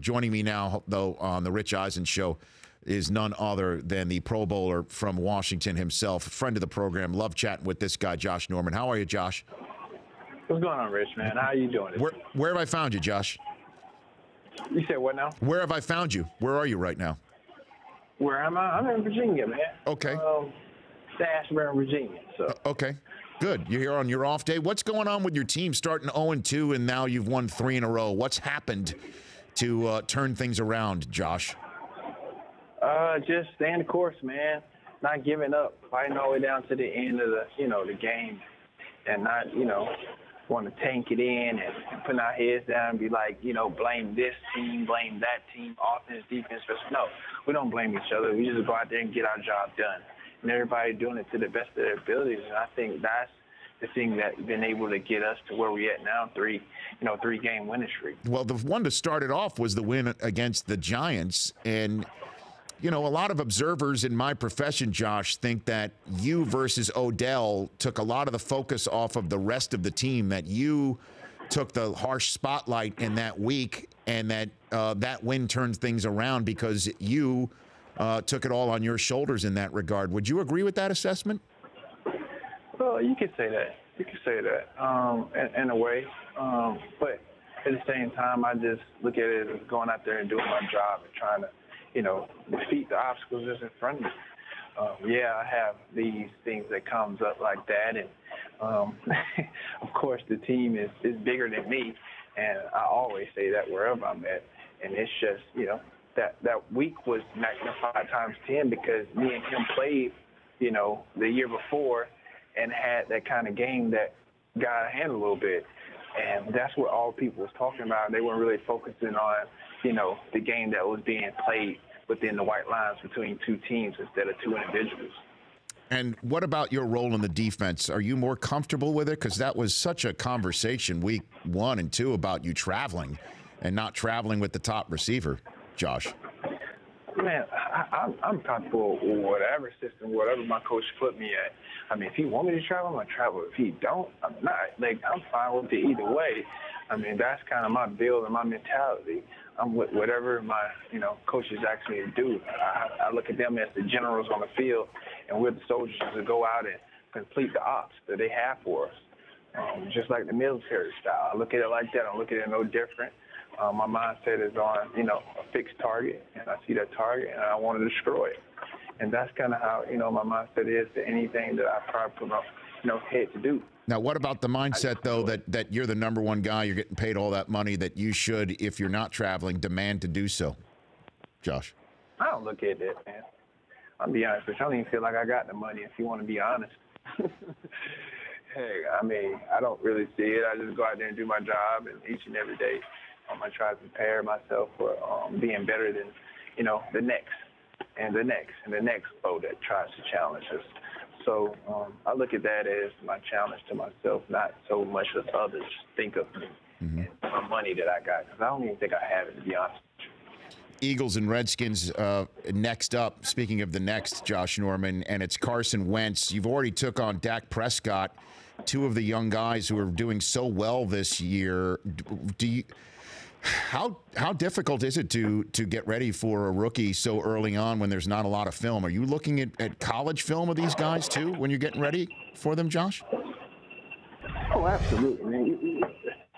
Joining me now, though, on the Rich Eisen Show is none other than the Pro Bowler from Washington himself, friend of the program. Love chatting with this guy, Josh Norman. How are you, Josh? What's going on, Rich, man? How are you doing? Where have I found you, Josh? You said what now? Where have I found you? Where are you right now? Where am I? I'm in Virginia, man. Okay. Ashburn, Virginia. So. Okay. Good. You're here on your off day. What's going on with your team starting 0-2 and now you've won 3 in a row? What's happened to turn things around, Josh? Just staying the course, man. Not giving up, fighting all the way down to the end of the game, and not, want to tank it in and putting our heads down and be like, blame this team, blame that team, offense, defense. No, we don't blame each other. We just go out there and get our job done. And everybody doing it to the best of their abilities. And I think that's the thing that's been able to get us to where we're at now, three-game winning streak. Well, the one to start it off was the win against the Giants. And, a lot of observers in my profession, Josh, think that you versus Odell took a lot of the focus off of the rest of the team, that you took the harsh spotlight in that week, and that that win turned things around because you took it all on your shoulders in that regard. Would you agree with that assessment? Well, you could say that. You could say that in a way. But at the same time, I just look at it as going out there and doing my job and trying to, defeat the obstacles that's in front of me. I have these things that comes up like that. And, of course, the team is bigger than me. And I always say that wherever I'm at. And it's just, that week was magnified times 10 because me and him played, the year before and had that kind of game that got out of hand a little bit. And that's what all people was talking about. They weren't really focusing on, the game that was being played within the white lines between two teams instead of two individuals. And what about your role in the defense? Are you more comfortable with it? Because that was such a conversation week 1 and 2 about you traveling and not traveling with the top receiver, Josh. Man, I'm comfortable with whatever system, whatever my coach put me at. I mean, if he want me to travel, I'm going to travel. If he don't, I'm not. I'm fine with it either way. I mean, that's kind of my build and my mentality. I'm with whatever my, coaches ask me to do. I look at them as the generals on the field, and we're the soldiers to go out and complete the ops that they have for us, just like the military style. I look at it like that. I look at it no different. My mindset is on, a fixed target, and I see that target, and I want to destroy it. And that's kind of how, my mindset is to anything that I probably put my, head to do. Now, what about the mindset, though, that you're the number one guy, you're getting paid all that money, that you should, if you're not traveling, demand to do so? Josh? I don't look at that, man. I'll be honest with you. I don't even feel like I got the money, if you want to be honest. Hey, I mean, I don't really see it. I just go out there and do my job, and each and every day I try to prepare myself for being better than, the next and the next and the next foe that tries to challenge us. So I look at that as my challenge to myself, not so much as others think of me and the money that I got, because I don't even think I have it, to be honest. Eagles and Redskins next up. Speaking of the next, Josh Norman, and it's Carson Wentz. You've already took on Dak Prescott, two of the young guys who are doing so well this year. How difficult is it to get ready for a rookie so early on when there's not a lot of film? Are you looking at college film of these guys too when you're getting ready for them, Josh? Oh, absolutely, man.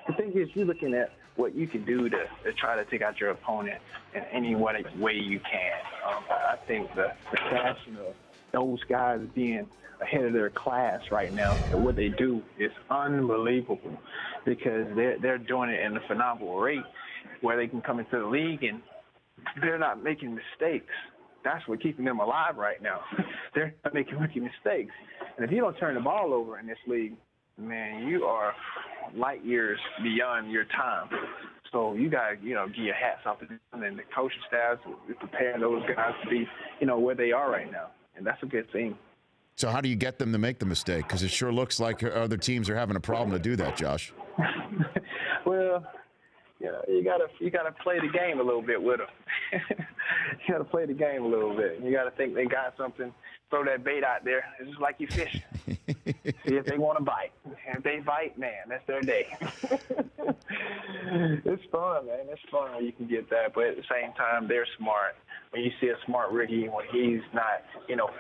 The thing is, you're looking at what you can do to try to take out your opponent in any way you can. I think the passion of those guys being ahead of their class right now, and what they do is unbelievable, because they're doing it in a phenomenal rate where they can come into the league and they're not making mistakes. That's what's keeping them alive right now. They're not making rookie mistakes. And if you don't turn the ball over in this league, man, you are light years beyond your time. So you got to, give your hats off to them, and the coaching staff is preparing those guys to be, where they are right now. And that's a good thing. So how do you get them to make the mistake? Because it sure looks like other teams are having a problem to do that, Josh. Well, you gotta play the game a little bit with them. You gotta play the game a little bit. You gotta think they got something. Throw that bait out there. It's just like you fishing. See if they want to bite. And if they bite, man, that's their day. It's fun, man. It's fun when you can get that, but at the same time, they're smart. When you see a smart rookie, when he's not,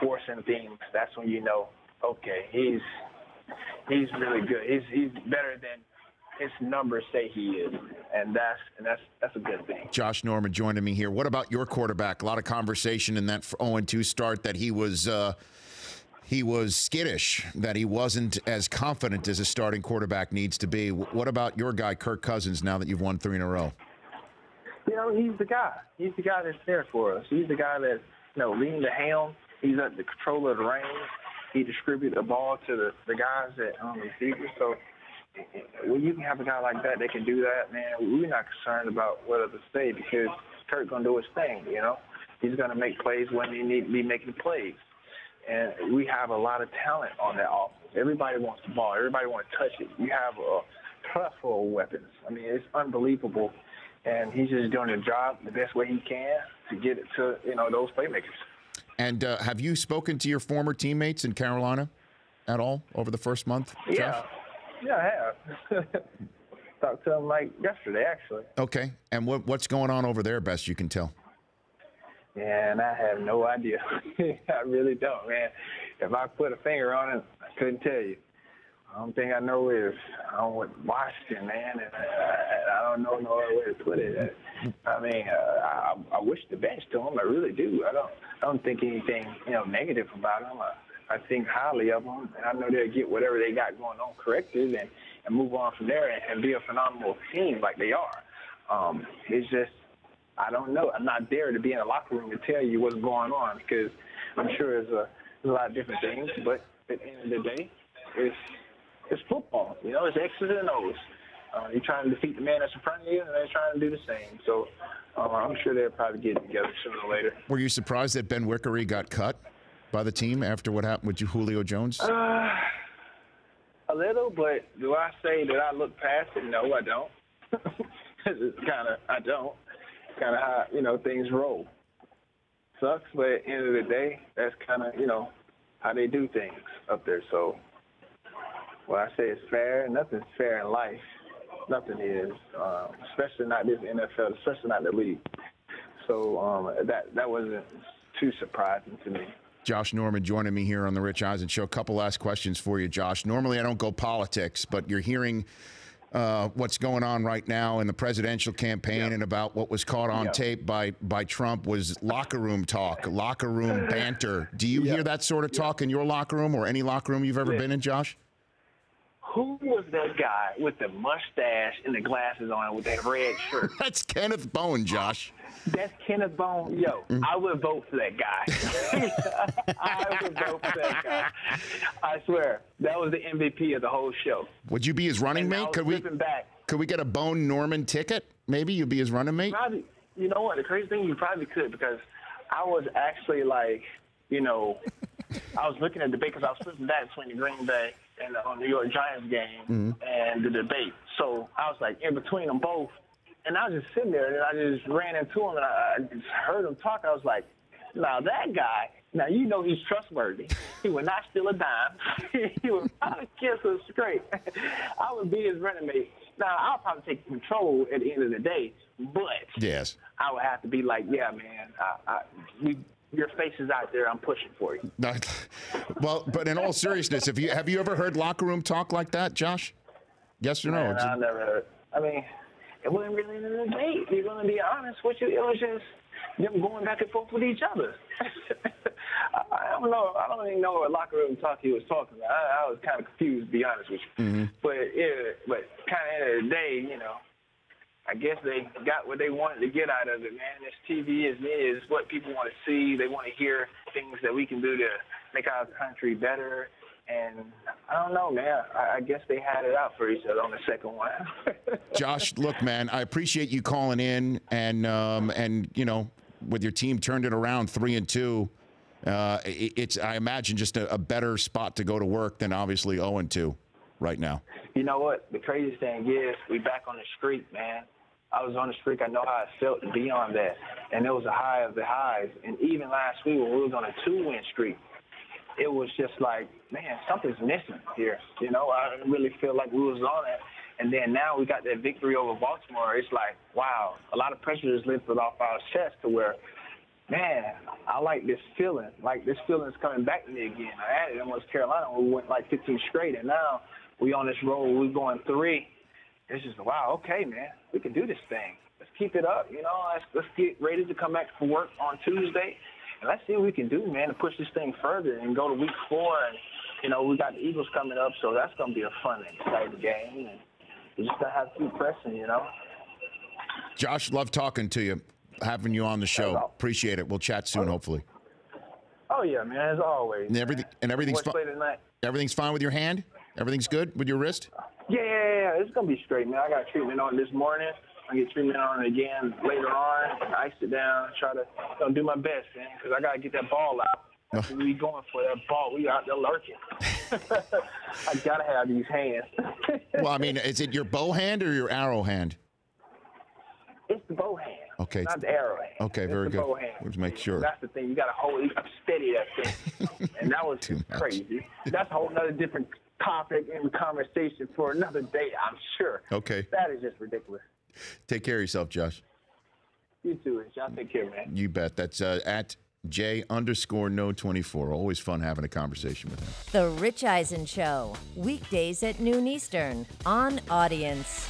forcing things, that's when you know, okay, he's really good. He's better than his numbers say he is, and that's a good thing. Josh Norman joining me here. What about your quarterback? A lot of conversation in that 0-2 start that he was skittish, that he wasn't as confident as a starting quarterback needs to be. What about your guy, Kirk Cousins, now that you've won 3 in a row? He's the guy. He's the guy that's there for us. He's the guy that's, leading the helm. He's at the control of the reins. He distributes the ball to the guys that receivers. So when you can have a guy like that can do that, man, we're not concerned about what others say because Kirk's going to do his thing, He's going to make plays when he need to be making plays. And we have a lot of talent on that offense. Everybody wants the ball. Everybody wants to touch it. You have a plethora of weapons. I mean, it's unbelievable. And he's just doing the job the best way he can to get it to, those playmakers. And have you spoken to your former teammates in Carolina at all over the first month, Josh? Yeah, I have. Talked to them yesterday, actually. Okay. And what's going on over there, best you can tell? And I have no idea. I really don't, man. If I put a finger on it, I couldn't tell you. The only thing I know is I went Washington, man, and I don't know no other way to put it. I mean, I wish the best to them. I really do. I don't think anything, negative about them. I think highly of them, and I know they'll get whatever they got going on corrected and move on from there and be a phenomenal team like they are. It's just, I don't know. I'm not there to be in a locker room to tell you what's going on because I'm sure there's a lot of different things. But at the end of the day, it's football. It's X's and O's. You're trying to defeat the man that's in front of you, and they're trying to do the same. So I'm sure they'll probably get together sooner or later. Were you surprised that Ben Wickery got cut by the team after what happened with Julio Jones? A little, but do I say that I look past it? No, I don't. I don't. Kind of how, things roll. Sucks, but at the end of the day, that's kind of, how they do things up there. So when I say it's fair, nothing's fair in life. Nothing is, especially not this NFL, especially not the league. So that wasn't too surprising to me. Josh Norman joining me here on the Rich Eisen Show. A couple last questions for you, Josh. Normally I don't go politics, but you're hearing what's going on right now in the presidential campaign and about what was caught on tape by Trump was locker room talk, locker room banter. Do you hear that sort of talk in your locker room or any locker room you've ever been in, Josh? Who was that guy with the mustache and the glasses on with that red shirt? That's Kenneth Bowen, Josh. That's Kenneth Bowen. Yo, I would vote for that guy. I would vote for that guy. I swear. That was the MVP of the whole show. Would you be his running mate? Could we get a Bone Norman ticket? Maybe you'd be his running mate? Probably. You know what? The crazy thing, you probably could because I was actually I was looking at the debate because I was flipping back between the Green Bay and the New York Giants game and the debate. So I was in between them both. And I was just sitting there, and I just ran into him, and I just heard him talk. I was like, now that guy, he's trustworthy. He would not steal a dime. He would probably kiss us straight. I would be his running mate. Now, I'll probably take control at the end of the day, but yes, I would have to be like, yeah, man, your face is out there. I'm pushing for you. Well, but in all seriousness, have you ever heard locker room talk like that, Josh? Yes or no? Man, I never heard. I mean, it wasn't really in the debate. You're going to be honest with you. It was just them going back and forth with each other. I don't know. I don't even know what locker room talk he was talking about. I was kind of confused, to be honest with you. But kind of end of the day, I guess they got what they wanted to get out of it, man. This TV is what people want to see. They want to hear things that we can do to make our country better. And I don't know, man. I guess they had it out for each other on the second one. Josh, look, man, I appreciate you calling in, and with your team turned it around 3-2. It's I imagine just a better spot to go to work than obviously 0-2 right now. You know what? The craziest thing is we back on the streak, man. I was on the streak. I know how it felt to be on that, and it was a high of the highs. And even last week when we was on a 2-win streak, it was just like, man, something's missing here. I really feel like we was on it, And then now we got that victory over Baltimore. It's like, wow, a lot of pressure is lifted off our chest to where, man, I like this feeling. Like, this feeling is coming back to me again. I had it in North Carolina when we went like 15 straight, and now we on this road. We're going 3. It's just, wow, okay, man, we can do this thing. Let's keep it up, you know. Let's get ready to come back for work on Tuesday, and let's see what we can do, man, to push this thing further and go to week 4. And, you know, we got the Eagles coming up, so that's going to be a fun and exciting game. And we're just going to have to keep pressing, you know. Josh, love talking to you, having you on the show. Appreciate it. We'll chat soon, hopefully. Oh, yeah, man, as always. And everything's fine. Everything's fine with your hand? Everything's good with your wrist? Yeah. It's going to be straight, man. I got treatment on it this morning. I get treatment on it again later on. Ice it down, try to do my best, man, because I got to get that ball out. That's what we going for, that ball. We out there lurking. I got to have these hands. Well, I mean, is it your bow hand or your arrow hand? It's the bow hand. Okay. Not the arrow hand. Okay, very good. Bow hand. Let's make sure. That's the thing. You got to hold it. You got to steady that thing. And that was crazy. That's a whole other different topic and conversation for another day, I'm sure. Okay. That is just ridiculous. Take care of yourself, Josh. You too, Rich. Y'all take care, man. You bet. That's at J_No24. Always fun having a conversation with him. The Rich Eisen Show, weekdays at noon Eastern on Audience.